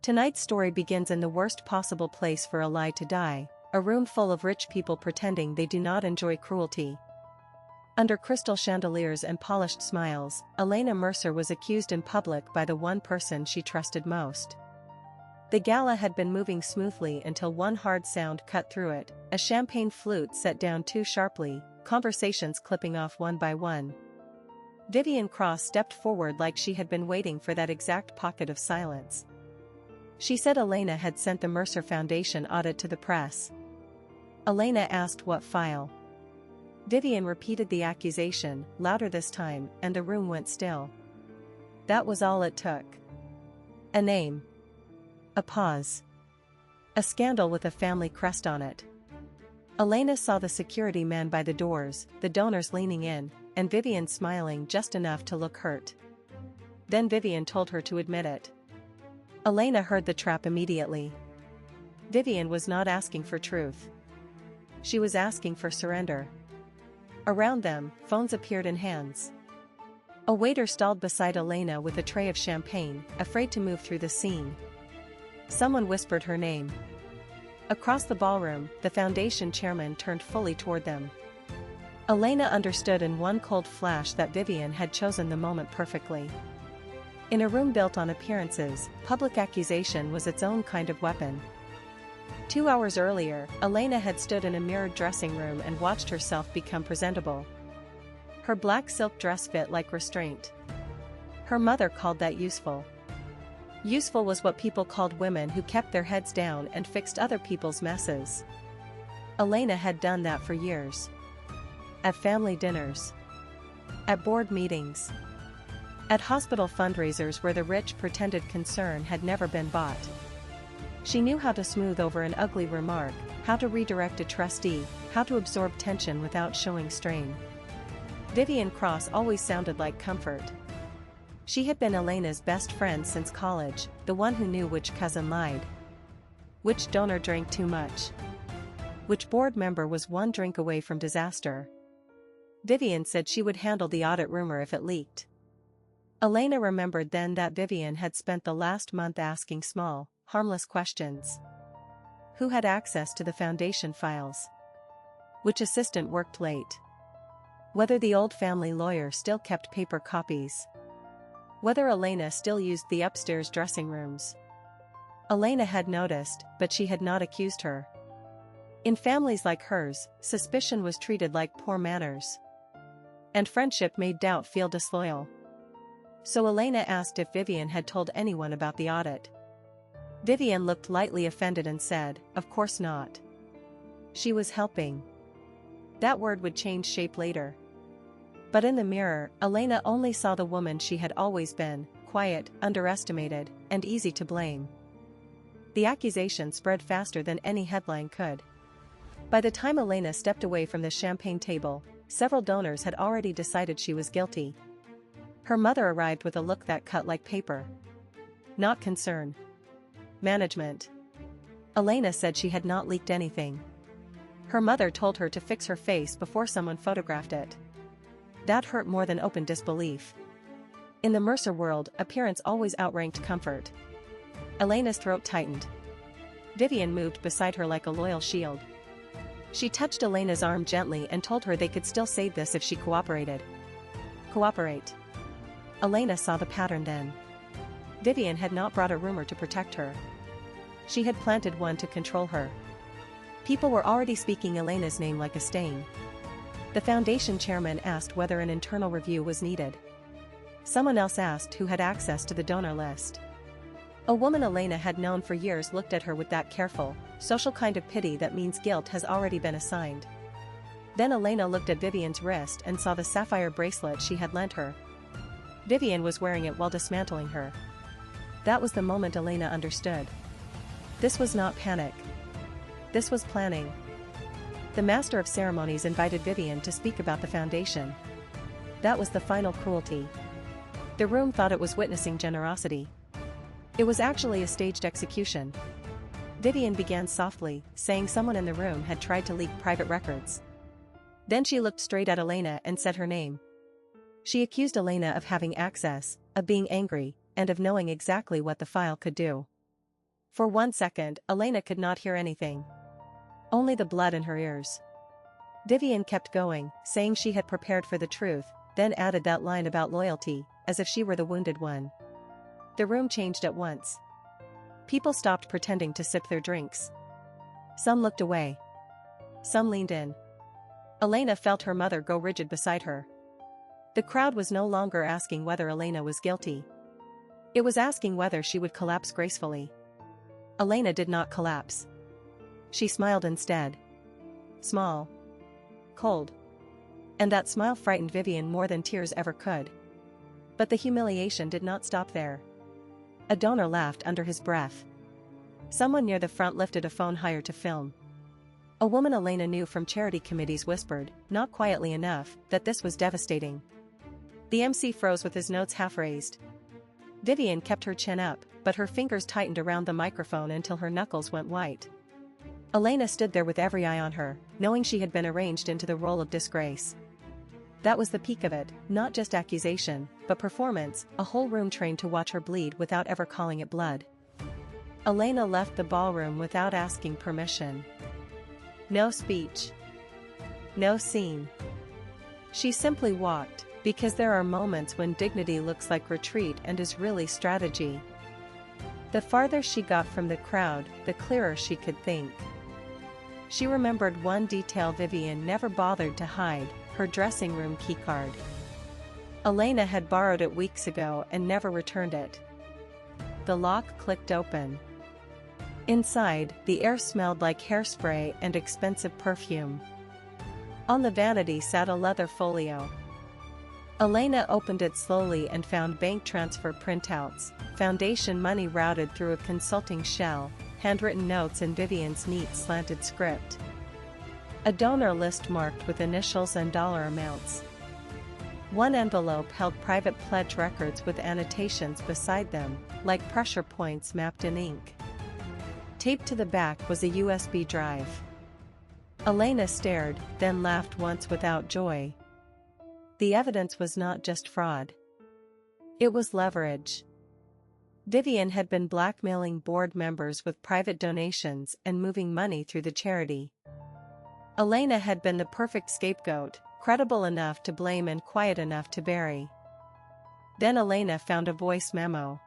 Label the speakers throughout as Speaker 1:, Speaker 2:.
Speaker 1: Tonight's story begins in the worst possible place for a lie to die, a room full of rich people pretending they do not enjoy cruelty. Under crystal chandeliers and polished smiles, Elena Mercer was accused in public by the one person she trusted most. The gala had been moving smoothly until one hard sound cut through it, a champagne flute set down too sharply, conversations clipping off one by one. Vivian Cross stepped forward like she had been waiting for that exact pocket of silence. She said Elena had sent the Mercer Foundation audit to the press. Elena asked what file. Vivian repeated the accusation, louder this time, and the room went still. That was all it took. A name. A pause. A scandal with a family crest on it. Elena saw the security man by the doors, the donors leaning in, and Vivian smiling just enough to look hurt. Then Vivian told her to admit it. Elena heard the trap immediately. Vivian was not asking for truth. She was asking for surrender. Around them, phones appeared in hands. A waiter stalled beside Elena with a tray of champagne, afraid to move through the scene. Someone whispered her name. Across the ballroom, the foundation chairman turned fully toward them. Elena understood in one cold flash that Vivian had chosen the moment perfectly. In a room built on appearances, public accusation was its own kind of weapon. 2 hours earlier, Elena had stood in a mirrored dressing room and watched herself become presentable. Her black silk dress fit like restraint. Her mother called that useful. Useful was what people called women who kept their heads down and fixed other people's messes. Elena had done that for years. At family dinners. At board meetings. At hospital fundraisers where the rich pretended concern had never been bought. She knew how to smooth over an ugly remark, how to redirect a trustee, how to absorb tension without showing strain. Vivian Cross always sounded like comfort. She had been Elena's best friend since college, the one who knew which cousin lied. Which donor drank too much. Which board member was one drink away from disaster. Vivian said she would handle the audit rumor if it leaked. Elena remembered then that Vivian had spent the last month asking small, harmless questions. Who had access to the foundation files? Which assistant worked late? Whether the old family lawyer still kept paper copies. Whether Elena still used the upstairs dressing rooms. Elena had noticed, but she had not accused her. In families like hers, suspicion was treated like poor manners. And friendship made doubt feel disloyal. So Elena asked if Vivian had told anyone about the audit. Vivian looked lightly offended and said, "Of course not." She was helping. That word would change shape later. But in the mirror, Elena only saw the woman she had always been, quiet, underestimated, and easy to blame. The accusation spread faster than any headline could. By the time Elena stepped away from the champagne table, several donors had already decided she was guilty. Her mother arrived with a look that cut like paper. Not concern. Management. Elena said she had not leaked anything. Her mother told her to fix her face before someone photographed it. That hurt more than open disbelief. In the Mercer world, appearance always outranked comfort. Elena's throat tightened. Vivian moved beside her like a loyal shield. She touched Elena's arm gently and told her they could still save this if she cooperated. Cooperate. Elena saw the pattern then. Vivian had not brought a rumor to protect her. She had planted one to control her. People were already speaking Elena's name like a stain. The foundation chairman asked whether an internal review was needed. Someone else asked who had access to the donor list. A woman Elena had known for years looked at her with that careful, social kind of pity that means guilt has already been assigned. Then Elena looked at Vivian's wrist and saw the sapphire bracelet she had lent her. Vivian was wearing it while dismantling her. That was the moment Elena understood. This was not panic. This was planning. The master of ceremonies invited Vivian to speak about the foundation. That was the final cruelty. The room thought it was witnessing generosity. It was actually a staged execution. Vivian began softly, saying someone in the room had tried to leak private records. Then she looked straight at Elena and said her name. She accused Elena of having access, of being angry, and of knowing exactly what the file could do. For 1 second, Elena could not hear anything. Only the blood in her ears. Vivian kept going, saying she had prepared for the truth, then added that line about loyalty, as if she were the wounded one. The room changed at once. People stopped pretending to sip their drinks. Some looked away. Some leaned in. Elena felt her mother go rigid beside her. The crowd was no longer asking whether Elena was guilty. It was asking whether she would collapse gracefully. Elena did not collapse. She smiled instead. Small. Cold. And that smile frightened Vivian more than tears ever could. But the humiliation did not stop there. A donor laughed under his breath. Someone near the front lifted a phone higher to film. A woman Elena knew from charity committees whispered, not quietly enough, that this was devastating. The MC froze with his notes half raised. Vivian kept her chin up, but her fingers tightened around the microphone until her knuckles went white. Elena stood there with every eye on her, knowing she had been arranged into the role of disgrace. That was the peak of it, not just accusation, but performance, a whole room trained to watch her bleed without ever calling it blood. Elena left the ballroom without asking permission. No speech. No scene. She simply walked, because there are moments when dignity looks like retreat and is really strategy. The farther she got from the crowd, the clearer she could think. She remembered one detail Vivian never bothered to hide, her dressing room keycard. Elena had borrowed it weeks ago and never returned it. The lock clicked open. Inside, the air smelled like hairspray and expensive perfume. On the vanity sat a leather folio. Elena opened it slowly and found bank transfer printouts, foundation money routed through a consulting shell, handwritten notes in Vivian's neat slanted script. A donor list marked with initials and dollar amounts. One envelope held private pledge records with annotations beside them, like pressure points mapped in ink. Taped to the back was a USB drive. Elena stared, then laughed once without joy. The evidence was not just fraud. It was leverage. Vivian had been blackmailing board members with private donations and moving money through the charity. Elena had been the perfect scapegoat, credible enough to blame and quiet enough to bury. Then Elena found a voice memo.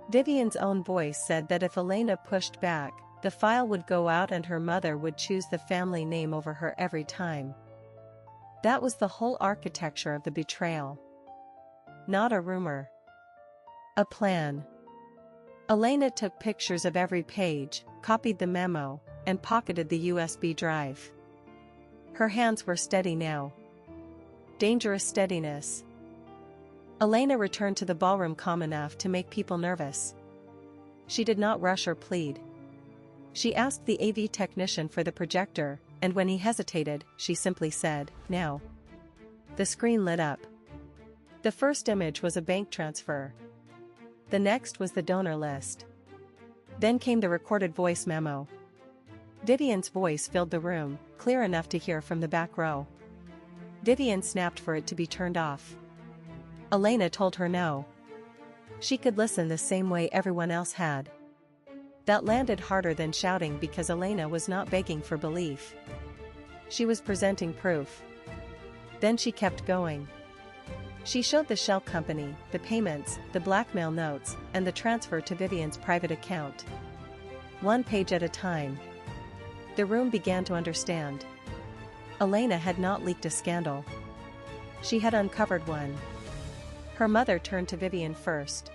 Speaker 1: Vivian's own voice said that if Elena pushed back, the file would go out and her mother would choose the family name over her every time. That was the whole architecture of the betrayal. Not a rumor. A plan. Elena took pictures of every page, copied the memo, and pocketed the USB drive. Her hands were steady now. Dangerous steadiness. Elena returned to the ballroom calm enough to make people nervous. She did not rush or plead. She asked the AV technician for the projector, and when he hesitated, she simply said, "Now." The screen lit up. The first image was a bank transfer. The next was the donor list. Then came the recorded voice memo. Vivian's voice filled the room, clear enough to hear from the back row. Vivian snapped for it to be turned off. Elena told her no. She could listen the same way everyone else had. That landed harder than shouting because Elena was not begging for belief. She was presenting proof. Then she kept going. She showed the shell company, the payments, the blackmail notes, and the transfer to Vivian's private account. One page at a time. The room began to understand. Elena had not leaked a scandal. She had uncovered one. Her mother turned to Vivian first.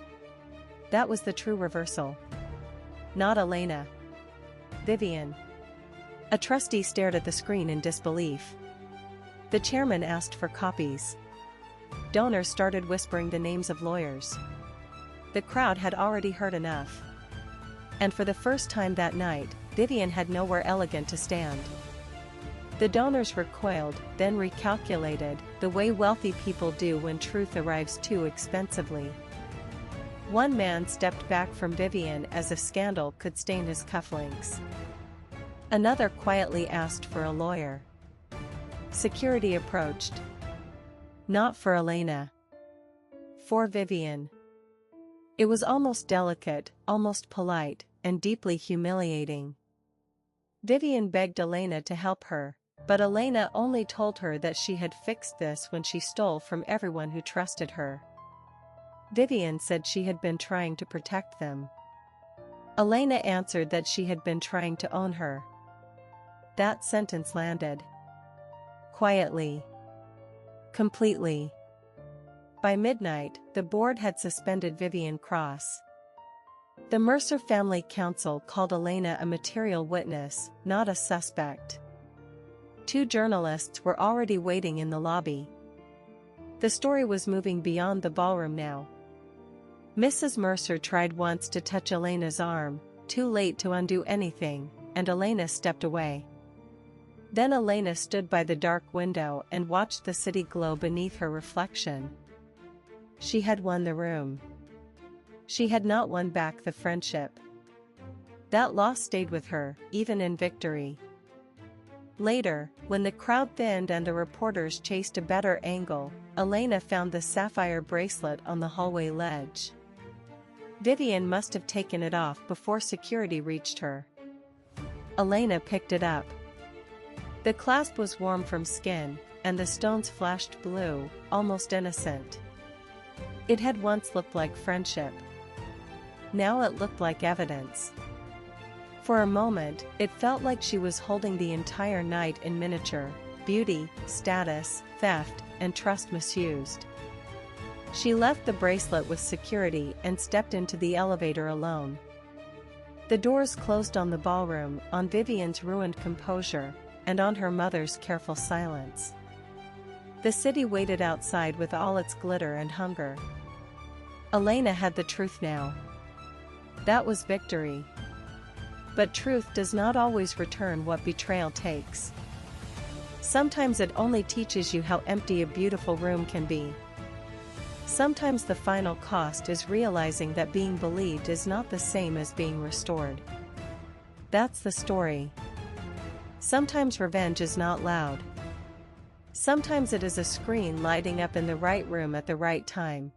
Speaker 1: That was the true reversal. Not Elena. Vivian. A trustee stared at the screen in disbelief. The chairman asked for copies. Donors started whispering the names of lawyers. The crowd had already heard enough. And for the first time that night, Vivian had nowhere elegant to stand. The donors recoiled, then recalculated, the way wealthy people do when truth arrives too expensively. One man stepped back from Vivian as if scandal could stain his cufflinks. Another quietly asked for a lawyer. Security approached. Not for Elena. For Vivian. It was almost delicate, almost polite, and deeply humiliating. Vivian begged Elena to help her, but Elena only told her that she had fixed this when she stole from everyone who trusted her. Vivian said she had been trying to protect them. Elena answered that she had been trying to own her. That sentence landed quietly. Completely. By midnight, the board had suspended Vivian Cross. The Mercer family council called Elena a material witness, not a suspect. 2 journalists were already waiting in the lobby. The story was moving beyond the ballroom now. Mrs. Mercer tried once to touch Elena's arm, too late to undo anything, and Elena stepped away. Then Elena stood by the dark window and watched the city glow beneath her reflection. She had won the room. She had not won back the friendship. That loss stayed with her, even in victory. Later, when the crowd thinned and the reporters chased a better angle, Elena found the sapphire bracelet on the hallway ledge. Vivian must have taken it off before security reached her. Elena picked it up. The clasp was warm from skin, and the stones flashed blue, almost innocent. It had once looked like friendship. Now it looked like evidence. For a moment, it felt like she was holding the entire night in miniature: beauty, status, theft, and trust misused. She left the bracelet with security and stepped into the elevator alone. The doors closed on the ballroom, on Vivian's ruined composure, and on her mother's careful silence. The city waited outside with all its glitter and hunger. Elena had the truth now. That was victory. But truth does not always return what betrayal takes. Sometimes it only teaches you how empty a beautiful room can be. Sometimes the final cost is realizing that being believed is not the same as being restored. That's the story. Sometimes revenge is not loud. Sometimes it is a screen lighting up in the right room at the right time.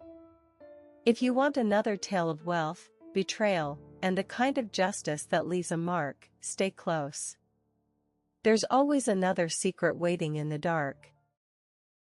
Speaker 1: If you want another tale of wealth, betrayal, and the kind of justice that leaves a mark, stay close. There's always another secret waiting in the dark.